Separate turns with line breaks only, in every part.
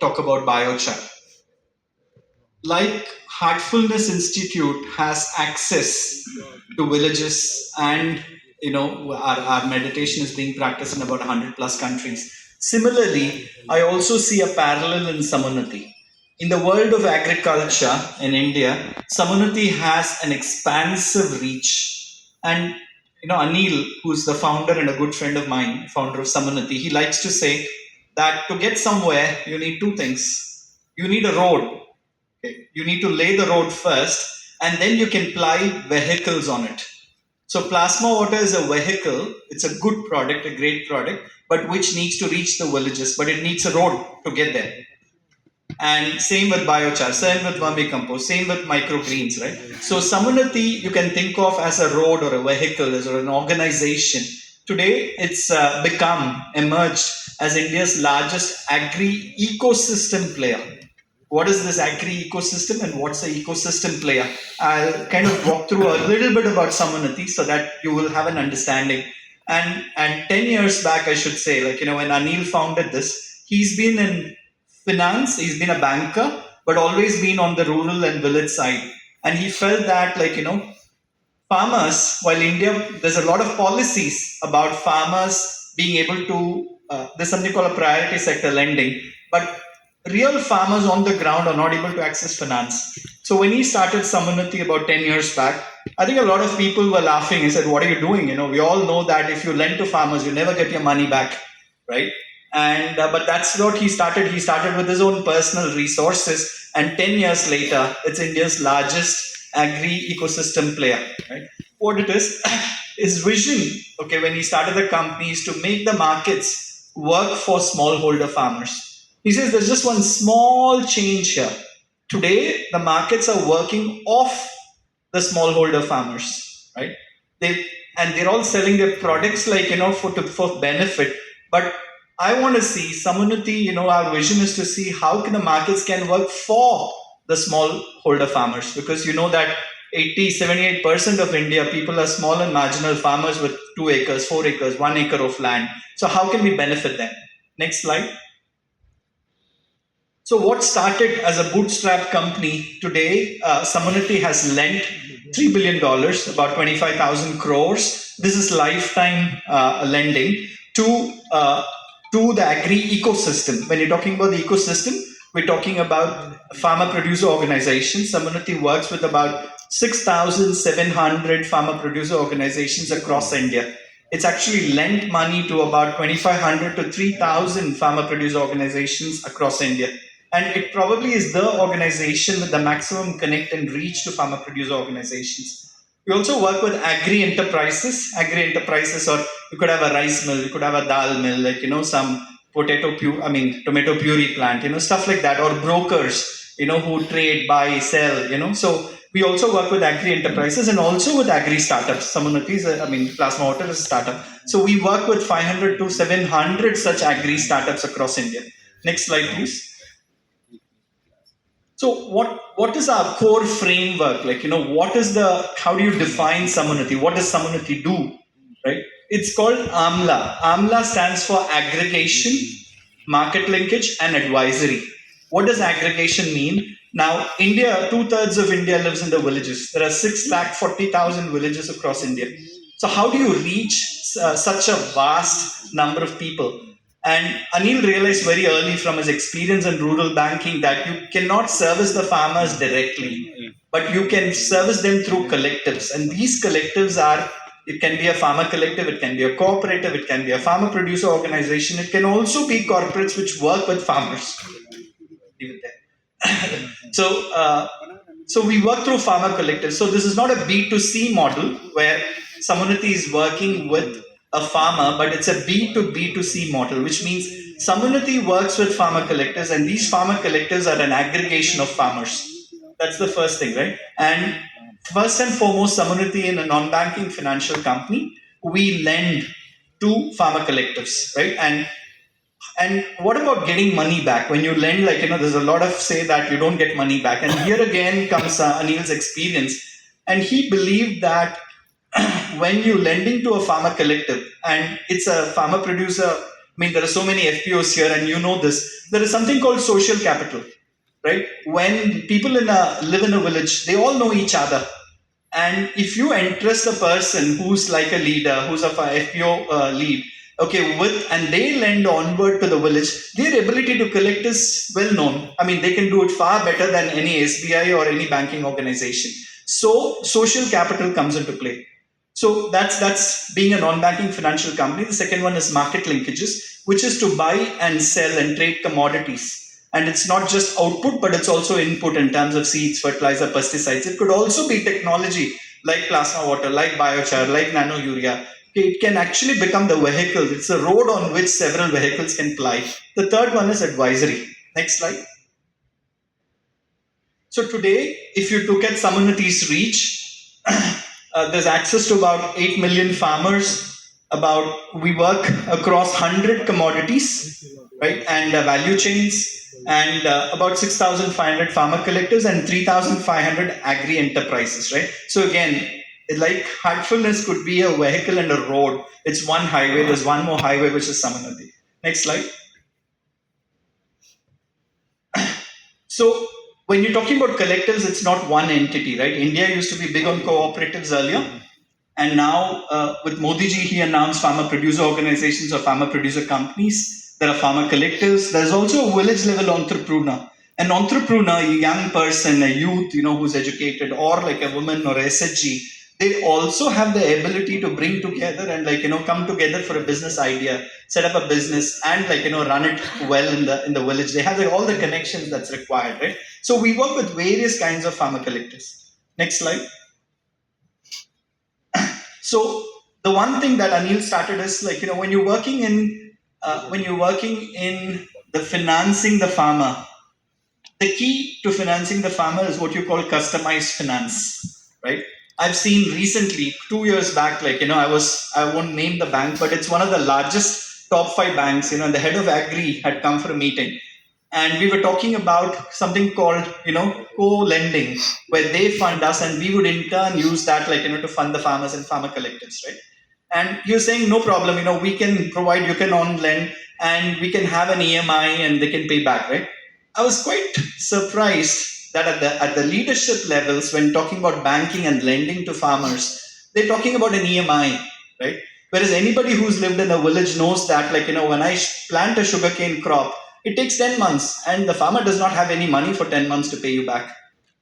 talk about biochar. Like Heartfulness Institute has access to villages, and our meditation is being practiced in about 100 plus countries. Similarly, I also see a parallel in Samunati. In the world of agriculture in India, Samunati has an expansive reach. And Anil, who's the founder and a good friend of mine, founder of Samunati, he likes to say that to get somewhere, you need two things. You need a road. Okay. You need to lay the road first, and then you can ply vehicles on it. So plasma water is a vehicle. It's a good product, a great product, but which needs to reach the villages. But it needs a road to get there. And same with biochar, same with vermicompost, same with microgreens, right? So Samunati you can think of as a road or a vehicle or an organization. Today it's emerged as India's largest agri ecosystem player. What is this agri ecosystem and what's the ecosystem player? I'll kind of walk through a little bit about Samunati so that you will have an understanding. And 10 years back, I should say, when Anil founded this, he's been in finance, he's been a banker, but always been on the rural and village side. And he felt that, farmers, while India, there's a lot of policies about farmers being able to, there's something called a priority sector lending, but real farmers on the ground are not able to access finance. So when he started Samunati about 10 years back, I think a lot of people were laughing. He said, what are you doing? We all know that if you lend to farmers, you never get your money back, right? And but that's what he started. He started with his own personal resources, and 10 years later, it's India's largest agri ecosystem player, right? What it is, his vision, okay, when he started the company is to make the markets work for smallholder farmers. He says there's just one small change here. Today, the markets are working off the smallholder farmers, right? They're all selling their products for benefit. But I want to see Samunati, our vision is to see how can the markets can work for the smallholder farmers, because that 78% of India, people are small and marginal farmers with 2 acres, 4 acres, 1 acre of land. So how can we benefit them? Next slide. So what started as a bootstrap company, today Samunati has lent $3 billion, about 25,000 crores. This is lifetime lending to the agri ecosystem. When you're talking about the ecosystem, we're talking about farmer producer organizations. Samunati works with about 6,700 farmer producer organizations across India. It's actually lent money to about 2,500 to 3,000 farmer producer organizations across India. And it probably is the organization with the maximum connect and reach to farmer producer organizations. We also work with agri enterprises, or you could have a rice mill, you could have a dal mill, some tomato puree plant, stuff like that, or brokers, who trade, buy, sell, So we also work with agri enterprises and also with agri startups. Samunati Plasma Water is a startup. So we work with 500 to 700 such agri startups across India. Next slide, please. So what is our core framework? How do you define Samunati? What does Samunati do? Right? It's called AMLA. AMLA stands for aggregation, market linkage, and advisory. What does aggregation mean? Now, India, 2/3 of India lives in the villages. There are 640,000 villages across India. So how do you reach such a vast number of people? And Anil realized very early from his experience in rural banking that you cannot service the farmers directly, but you can service them through collectives. And these collectives it can be a farmer collective, it can be a cooperative, it can be a farmer producer organization, it can also be corporates which work with farmers. Leave it there. So we work through farmer collectives. So this is not a B2C model where Samunati is working with a farmer, but it's a B2B2C model, which means Samunati works with farmer collectives, and these farmer collectives are an aggregation of farmers. That's the first thing, right? And first and foremost, Samunati in a non-banking financial company, we lend to farmer collectives, right? And what about getting money back? When you lend, there's a lot of say that you don't get money back. And here again comes Anil's experience. And he believed that when you're lending to a farmer collective and it's a farmer producer mean, there are so many FPOs here, and you know this. There is something called social capital, right? When people live in a village, they all know each other. And if you entrust a person who's like a leader, who's a FPO lead, okay, and they lend onward to the village, their ability to collect is well known. I mean, they can do it far better than any SBI or any banking organization. So social capital comes into play. So that's being a non-banking financial company. The second one is market linkages, which is to buy and sell and trade commodities. And it's not just output, but it's also input in terms of seeds, fertilizer, pesticides. It could also be technology like plasma water, like biochar, like nano urea. It can actually become the vehicle. It's a road on which several vehicles can ply. The third one is advisory. Next slide. So today, if you look at Samannathi's reach, there's access to about 8 million farmers. We work across 100 commodities, right, and value chains, and about 6,500 farmer collectives and 3,500 agri enterprises, right? So again, like heartfulness could be a vehicle and a road. It's one highway. There's one more highway, which is Samanati. Next slide. So when you're talking about collectives, it's not one entity, right? India used to be big on cooperatives earlier. And now with Modi ji, he announced farmer producer organizations or farmer producer companies. There are farmer collectives. There's also a village level entrepreneur. An entrepreneur, a young person, a youth, who's educated, or like a woman or a SHG, they also have the ability to bring together and come together for a business idea, set up a business, and run it well in the village. They have all the connections that's required, right? So we work with various kinds of farmer collectives. Next slide. So the one thing that Anil started is when you're working in the financing the farmer, the key to financing the farmer is what you call customized finance, right? I've seen recently, 2 years back, I won't name the bank, but it's one of the largest top 5 banks, and the head of agri had come for a meeting. And we were talking about something called, co-lending, where they fund us and we would in turn use that, to fund the farmers and farmer collectives, right? And you're saying, no problem, we can provide, you can on lend, and we can have an EMI and they can pay back, right? I was quite surprised that at the leadership levels, when talking about banking and lending to farmers, they're talking about an EMI, right? Whereas anybody who's lived in a village knows that, when I plant a sugarcane crop, it takes 10 months and the farmer does not have any money for 10 months to pay you back.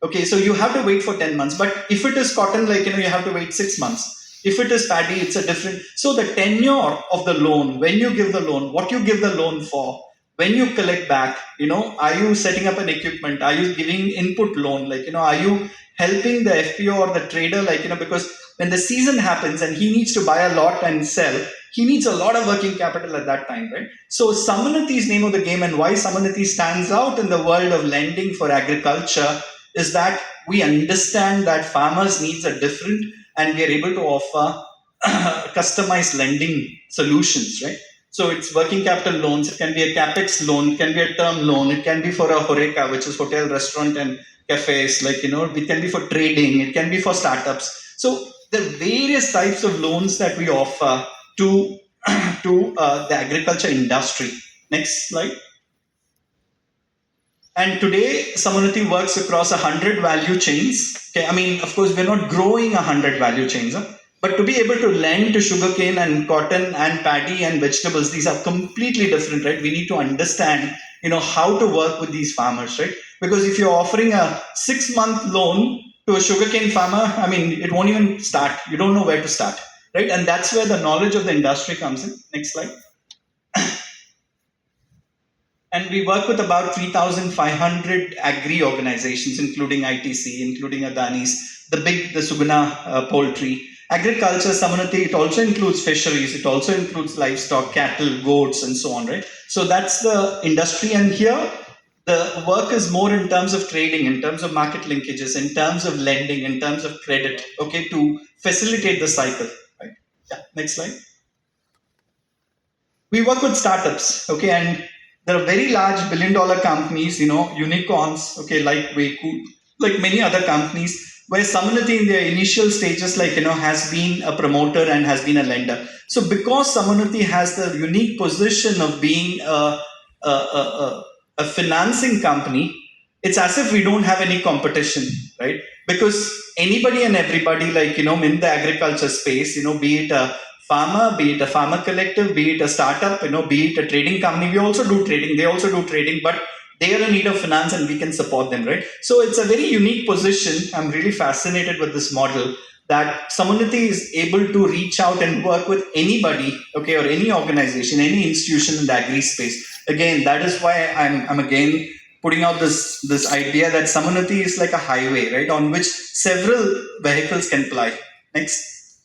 Okay, so you have to wait for 10 months. But if it is cotton, you have to wait 6 months. If it is paddy, it's a different. So the tenure of the loan, when you give the loan, what you give the loan for, when you collect back, are you setting up an equipment? Are you giving input loan? Are you helping the FPO or the trader? Because when the season happens and he needs to buy a lot and sell, he needs a lot of working capital at that time, right? So Samannathi's name of the game and why Samannathi stands out in the world of lending for agriculture is that we understand that farmers' needs are different and we are able to offer customized lending solutions, right? So it's working capital loans, it can be a capex loan, it can be a term loan, it can be for a horeca, which is hotel, restaurant and cafes, it can be for trading, it can be for startups. So there are various types of loans that we offer to the agriculture industry. Next slide. And today, Samannathi works across 100 value chains. Okay, I mean, of course, we're not growing 100 value chains, but to be able to lend to sugarcane and cotton and paddy and vegetables, these are completely different, right? We need to understand, how to work with these farmers, right? Because if you're offering a 6-month loan to a sugarcane farmer, I mean, it won't even start. You don't know where to start. Right? And that's where the knowledge of the industry comes in. Next slide. And we work with about 3,500 agri organizations, including ITC, including Adani's, the Suguna poultry. Agriculture, Samannathi, it also includes fisheries, it also includes livestock, cattle, goats, and so on, right? So that's the industry. And here, the work is more in terms of trading, in terms of market linkages, in terms of lending, in terms of credit, okay, to facilitate the cycle. Yeah, next slide. We work with startups, okay, and there are very large billion-dollar companies, unicorns, okay, like Weiku, like many other companies. where Samanati in their initial stages, has been a promoter and has been a lender. So because Samanati has the unique position of being a financing company, it's as if we don't have any competition, right? Because anybody and everybody, in the agriculture space, be it a farmer, be it a farmer collective, be it a startup, be it a trading company, we also do trading, they also do trading, but they are in need of finance and we can support them, right? So it's a very unique position. I'm really fascinated with this model that Samunati is able to reach out and work with anybody, okay, or any organization, any institution in the agri space. Again, that is why I'm again putting out this idea that Samunati is like a highway, right, on which several vehicles can ply. Next.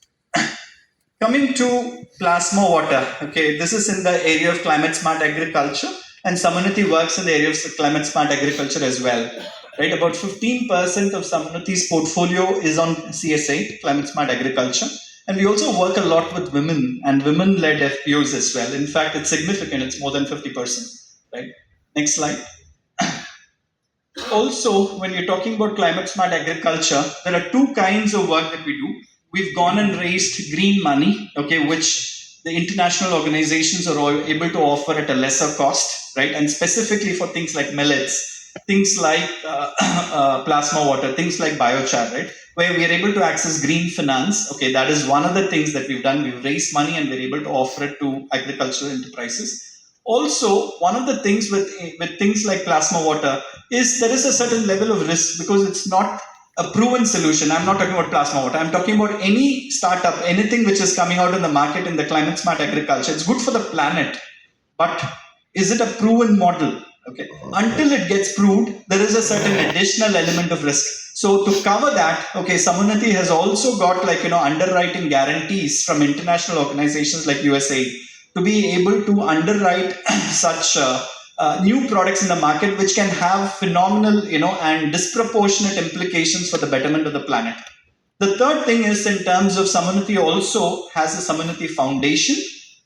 Coming to Plasma Water, okay, this is in the area of climate smart agriculture, and Samunati works in the area of climate smart agriculture as well. Right, about 15% of Samunati's portfolio is on CSA, climate smart agriculture, and we also work a lot with women and women-led FPOs as well. In fact, it's significant; it's more than 50%. Right. Next slide. Also, when you're talking about climate smart agriculture, there are two kinds of work that we do. We've gone and raised green money, okay, which the international organizations are all able to offer at a lesser cost, right? And specifically for things like millets, things like plasma water, things like biochar, right? Where we are able to access green finance. Okay, that is one of the things that we've done. We've raised money and we're able to offer it to agricultural enterprises. Also, one of the things with things like plasma water is there is a certain level of risk because it's not a proven solution. I'm not talking about plasma water. I'm talking about any startup, anything which is coming out in the market in the climate smart agriculture. It's good for the planet, but is it a proven model? Okay. Until it gets proved, there is a certain additional element of risk. So to cover that, okay, Samunati has also got underwriting guarantees from international organizations like USAID to be able to underwrite such new products in the market which can have phenomenal and disproportionate implications for the betterment of the planet. The third thing is, in terms of Samunati, also has a Samunati Foundation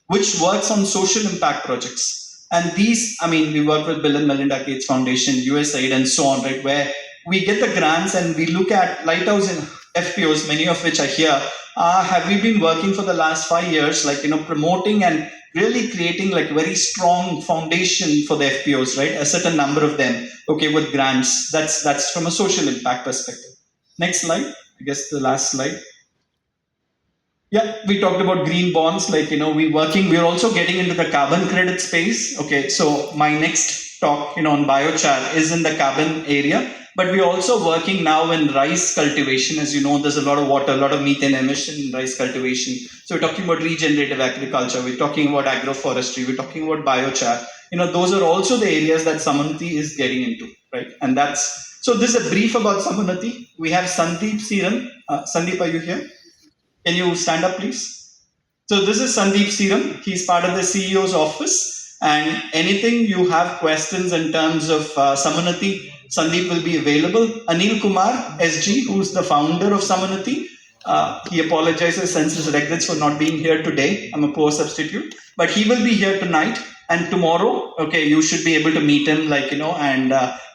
which works on social impact projects. And these, we work with Bill and Melinda Gates Foundation, USAID, and so on, right, where we get the grants and we look at lighthouse in FPOs, many of which are here. Have we been working for the last 5 years, promoting and really creating very strong foundation for the FPOs, right? A certain number of them, okay, with grants. That's from a social impact perspective. Next slide. I guess the last slide. Yeah, we talked about green bonds. We're also getting into the carbon credit space. Okay, so my next talk, on biochar is in the carbon area. But we're also working now in rice cultivation. As you know, there's a lot of water, a lot of methane emission in rice cultivation. So we're talking about regenerative agriculture. We're talking about agroforestry. We're talking about biochar. Those are also the areas that Samunati is getting into, right? And so this is a brief about Samunati. We have Sandeep Siran. Sandeep, are you here? Can you stand up, please? So this is Sandeep Siran. He's part of the CEO's office. And anything you have questions in terms of Samunati, Sandeep will be available. Anil Kumar, SG, who's the founder of Samunati. He apologizes, sends his regrets for not being here today. I'm a poor substitute. But he will be here tonight and tomorrow. Okay, you should be able to meet him, and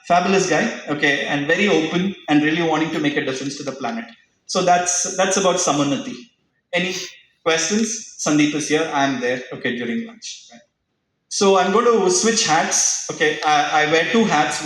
fabulous guy. Okay, and very open and really wanting to make a difference to the planet. So that's about Samunati. Any questions? Sandeep is here. I'm there. Okay, during lunch. Right. So I'm going to switch hats. Okay, I wear two hats.